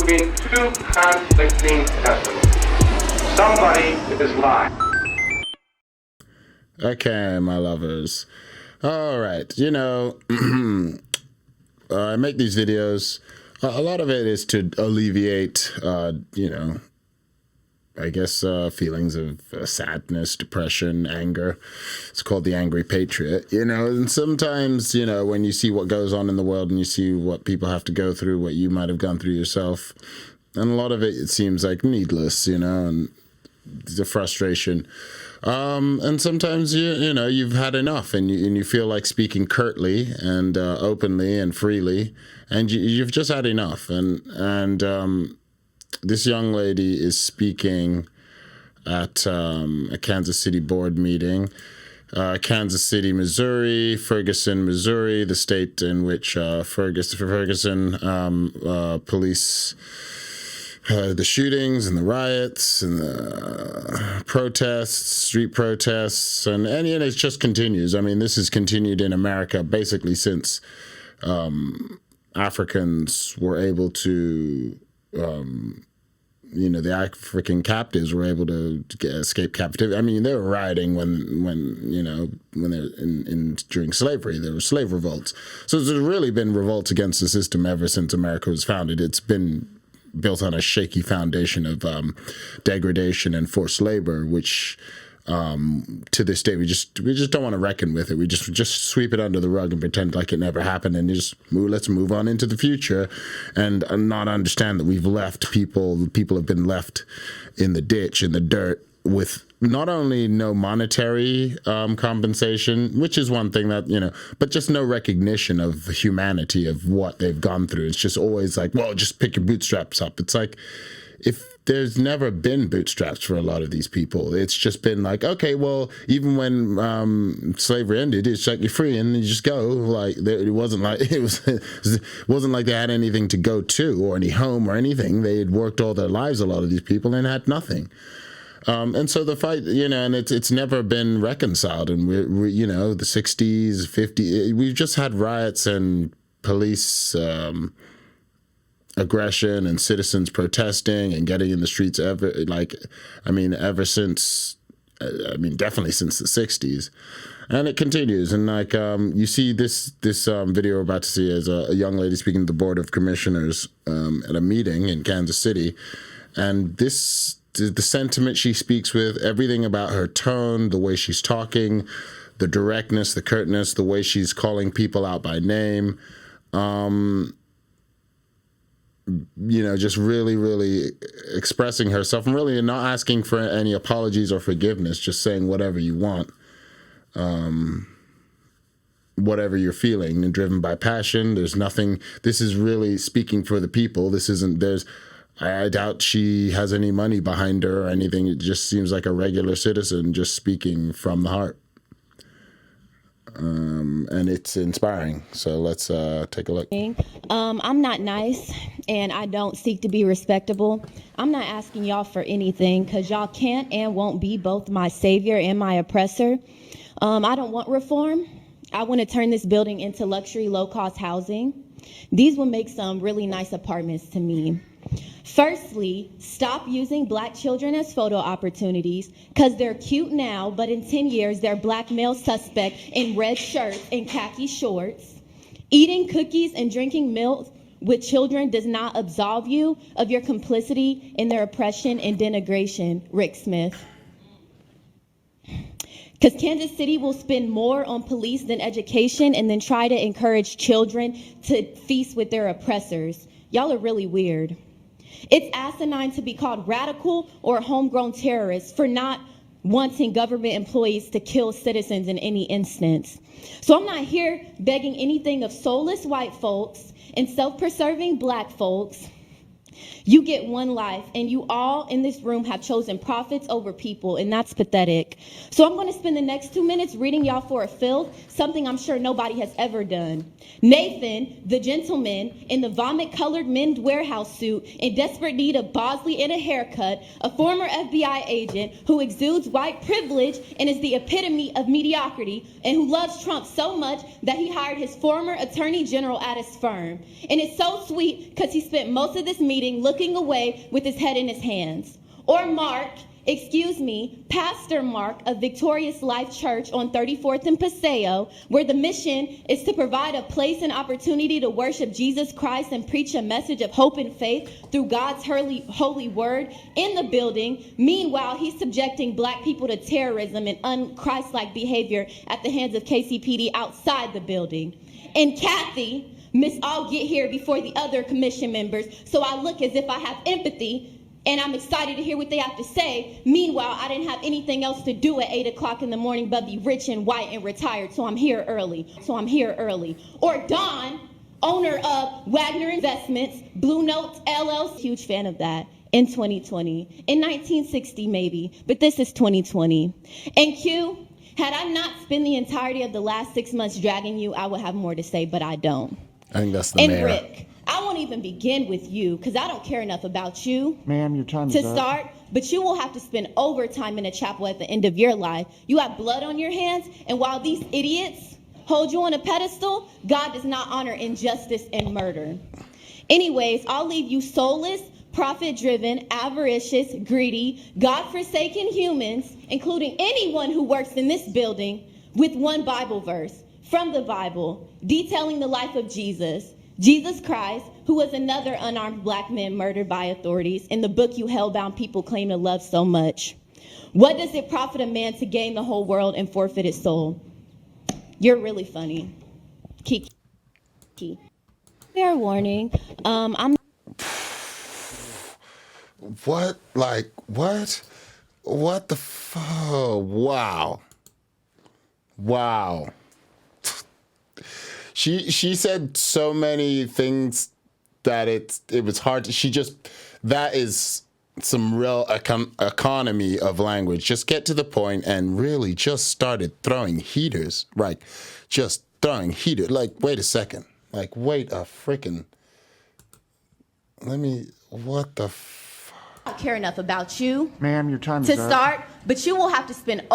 between two conflicting testimonies. Somebody is lying. Okay, my lovers. All right, I make these videos. A lot of it is to alleviate, feelings of sadness, depression, anger. It's called the Angry Patriot, and sometimes, when you see what goes on in the world and you see what people have to go through, what you might have gone through yourself, and a lot of it seems like needless, and the frustration. And sometimes you've had enough, and you feel like speaking curtly and openly and freely, and you've just had enough. And this young lady is speaking at a Kansas City board meeting, Kansas City, Missouri, Ferguson, Missouri, the state in which Ferguson police. The shootings and the riots and the protests, street protests, and it just continues. I mean, this has continued in America basically since Africans were able to, the African captives were able to escape captivity. I mean, they were rioting when they're during slavery. There were slave revolts. So there's really been revolts against the system ever since America was founded. It's been built on a shaky foundation of degradation and forced labor, which to this day we just don't want to reckon with it. We just sweep it under the rug and pretend like it never happened, and let's move on into the future, and not understand that we've left people have been left in the ditch, in the dirt, with not only no monetary compensation, which is one thing that, but just no recognition of the humanity of what they've gone through. It's just always like, well, just pick your bootstraps up. It's like, if there's never been bootstraps for a lot of these people, it's just been like, okay, well, even when slavery ended, it's like you're free and you just go. Like it wasn't like wasn't like they had anything to go to or any home or anything. They had worked all their lives, a lot of these people, and had nothing. And so the fight, and it's never been reconciled. And we the 60s, 50s, we've just had riots and police aggression and citizens protesting and getting in the streets ever since, definitely since the 60s. And it continues. And you see this video we're about to see is a young lady speaking to the Board of Commissioners at a meeting in Kansas City. And the sentiment she speaks with, everything about her tone, the way she's talking, the directness, the curtness, the way she's calling people out by name, just really, really expressing herself and really not asking for any apologies or forgiveness, just saying whatever you want, whatever you're feeling, and driven by passion. This is really speaking for the people. I doubt she has any money behind her or anything. It just seems like a regular citizen just speaking from the heart. And it's inspiring. So let's take a look. I'm not nice, and I don't seek to be respectable. I'm not asking y'all for anything, because y'all can't and won't be both my savior and my oppressor. I don't want reform. I want to turn this building into luxury, low-cost housing. These will make some really nice apartments to me. Firstly, stop using black children as photo opportunities, because they're cute now, but in 10 years, they're black male suspect in red shirts and khaki shorts. Eating cookies and drinking milk with children does not absolve you of your complicity in their oppression and denigration, Rick Smith. Because Kansas City will spend more on police than education and then try to encourage children to feast with their oppressors. Y'all are really weird. It's asinine to be called radical or homegrown terrorists for not wanting government employees to kill citizens in any instance. So I'm not here begging anything of soulless white folks and self-preserving black folks. You get one life, and you all in this room have chosen profits over people, and that's pathetic. So I'm going to spend the next 2 minutes reading y'all for a filth, something I'm sure nobody has ever done. Nathan, the gentleman in the vomit-colored men's warehouse suit in desperate need of Bosley and a haircut, a former FBI agent who exudes white privilege and is the epitome of mediocrity, and who loves Trump so much that he hired his former attorney general at his firm. And it's so sweet because he spent most of this meeting meeting looking away with his head in his hands. Or Pastor Mark of Victorious Life Church on 34th and Paseo, where the mission is to provide a place and opportunity to worship Jesus Christ and preach a message of hope and faith through God's holy word in the building. Meanwhile, he's subjecting black people to terrorism and un-Christ-like behavior at the hands of KCPD outside the building. And Kathy, Miss, I'll get here before the other commission members, so I look as if I have empathy and I'm excited to hear what they have to say. Meanwhile, I didn't have anything else to do at 8 o'clock in the morning but be rich and white and retired, so I'm here early. Or Don, owner of Wagner Investments, Blue Notes LLC, huge fan of that, in 2020. In 1960 maybe, but this is 2020. And Q, had I not spent the entirety of the last 6 months dragging you, I would have more to say, but I don't. I think that's the mayor. And Rick, I won't even begin with you because I don't care enough about you. Ma'am, your time to is up. start, but you will have to spend overtime in a chapel at the end of your life. You have blood on your hands, and while these idiots hold you on a pedestal, God does not honor injustice and murder. Anyways, I'll leave you soulless, profit-driven, avaricious, greedy, God-forsaken humans, including anyone who works in this building, with one Bible verse from the Bible detailing the life of Jesus Christ, who was another unarmed black man murdered by authorities in the book you hellbound people claim to love so much. What does it profit a man to gain the whole world and forfeit his soul? You're really funny. Kiki. Fair warning. I'm What? Like, what? What the wow. Wow. She said so many things that it was hard to, that is some real economy of language. Just get to the point and really just started throwing heaters. Like, just throwing heaters. Like, wait a second. Like, wait a freaking, what the I don't care enough about you. Ma'am, your time is up. To start, but you will have to spend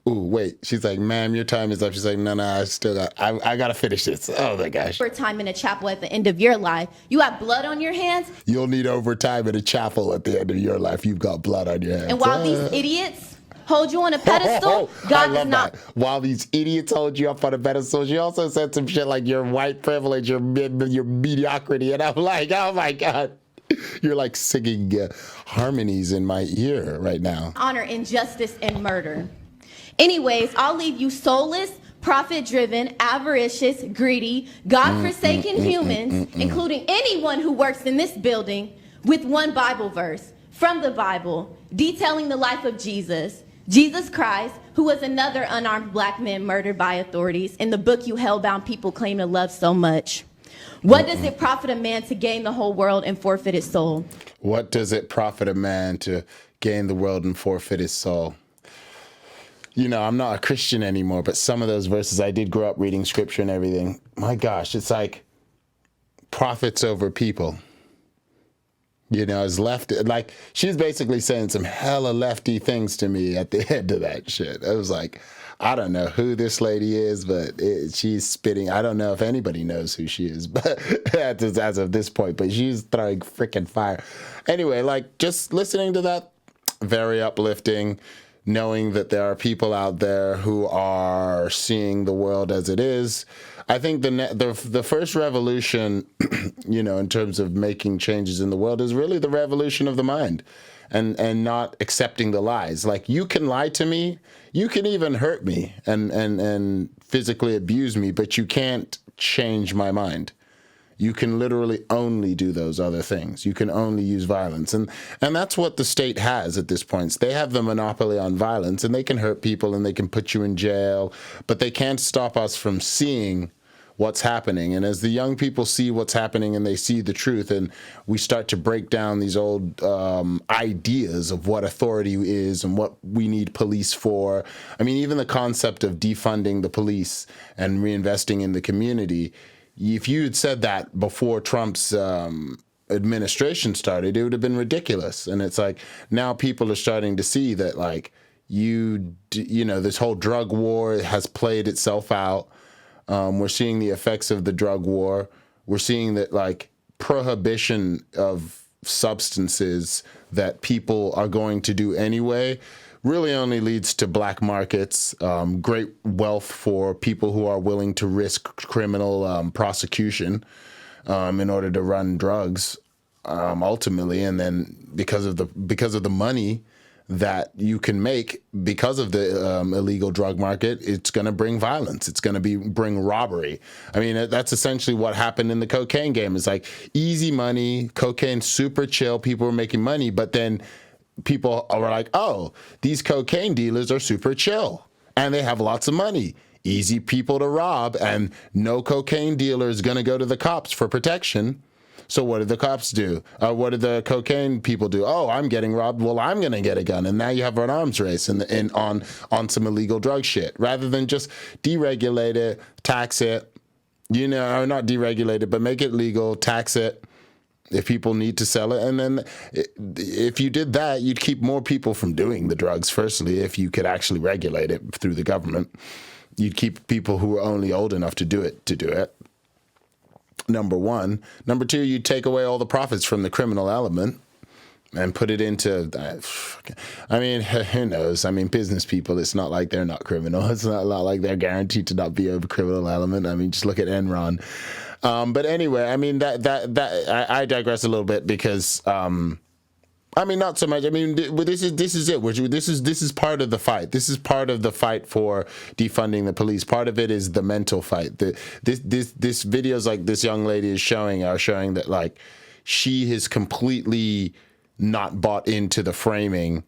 Ooh, wait. She's like, ma'am, your time is up. She's like, no, I got to finish this. Oh, my gosh. overtime in a chapel at the end of your life. You have blood on your hands. You'll need overtime in a chapel at the end of your life. You've got blood on your hands. And while these idiots hold you on a pedestal, God does not. While these idiots hold you up on a pedestal, she also said some shit like your white privilege, your mediocrity. And I'm like, oh, my God. You're like singing harmonies in my ear right now. Honor injustice and murder. Anyways, I'll leave you soulless, profit-driven, avaricious, greedy, God-forsaken humans, including anyone who works in this building, with one Bible verse from the Bible detailing the life of Jesus Christ, who was another unarmed black man murdered by authorities in the book you hellbound people claim to love so much. What does it profit a man to gain the whole world and forfeit his soul? What does it profit a man to gain the world and forfeit his soul? You know, I'm not a Christian anymore, but some of those verses, I did grow up reading scripture and everything. My gosh, it's like profits over people. You know, as lefty, like she's basically saying some hella lefty things to me at the end of that shit. I was like, I don't know who this lady is, but she's spitting. I don't know if anybody knows who she is, but as of this point, but she's throwing freaking fire. Anyway, like just listening to that, very uplifting, knowing that there are people out there who are seeing the world as it is. I think the first revolution, you know, in terms of making changes in the world is really the revolution of the mind and not accepting the lies. Like, you can lie to me, you can even hurt me and physically abuse me, but you can't change my mind. You can literally only do those other things. You can only use violence. And that's what the state has at this point. They have the monopoly on violence, and they can hurt people and they can put you in jail, but they can't stop us from seeing what's happening. And as the young people see what's happening and they see the truth, and we start to break down these old ideas of what authority is and what we need police for. I mean, even the concept of defunding the police and reinvesting in the community, if you had said that before Trump's administration started, it would have been ridiculous. And it's like, now people are starting to see that, like, you know, this whole drug war has played itself out. We're seeing the effects of the drug war. We're seeing that, like, prohibition of substances that people are going to do anyway really only leads to black markets, great wealth for people who are willing to risk criminal prosecution in order to run drugs, ultimately, and then because of the money that you can make because of the illegal drug market, it's going to bring violence. It's going to bring robbery. I mean, that's essentially what happened in the cocaine game. It's like easy money, cocaine, super chill. People were making money, but then people are like, oh, these cocaine dealers are super chill and they have lots of money. Easy people to rob, and no cocaine dealer is going to go to the cops for protection. So what did the cops do? What did the cocaine people do? Oh, I'm getting robbed. Well, I'm going to get a gun. And now you have an arms race on some illegal drug shit. Rather than just deregulate it, tax it, or not deregulate it, but make it legal, tax it if people need to sell it. And then if you did that, you'd keep more people from doing the drugs, firstly, if you could actually regulate it through the government. You'd keep people who are only old enough to do it. Number one. Number two, you take away all the profits from the criminal element and put it into, I mean, who knows? I mean, business people, it's not like they're not criminal. It's not like they're guaranteed to not be a criminal element. I mean, just look at Enron. But anyway, I mean, I digress a little bit because, I mean, not so much. I mean, this is it. This is part of the fight. This is part of the fight for defunding the police. Part of it is the mental fight. This videos like this young lady is showing that like she has completely not bought into the framing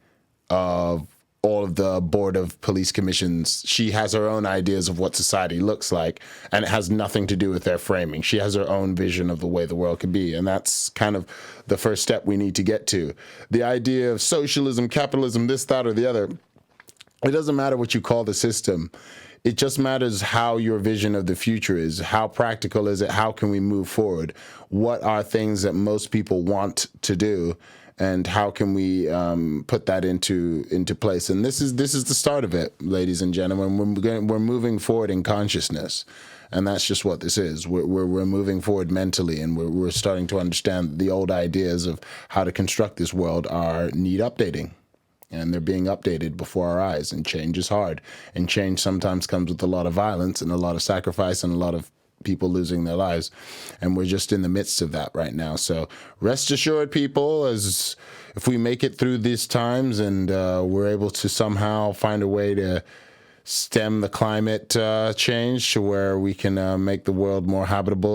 of all of the board of police commissions. She has her own ideas of what society looks like, and it has nothing to do with their framing. She has her own vision of the way the world could be, and that's kind of the first step we need to get to. The idea of socialism, capitalism, this, that, or the other, it doesn't matter what you call the system. It just matters how your vision of the future is. How practical is it? How can we move forward? What are things that most people want to do? And how can we put that into place? And this is the start of it, ladies and gentlemen. We're moving forward in consciousness, and that's just what this is. We're moving forward mentally, and we're starting to understand the old ideas of how to construct this world need updating, and they're being updated before our eyes. And change is hard, and change sometimes comes with a lot of violence and a lot of sacrifice and a lot of people losing their lives, and we're just in the midst of that right now. So rest assured, people, as if we make it through these times and we're able to somehow find a way to stem the climate change to where we can make the world more habitable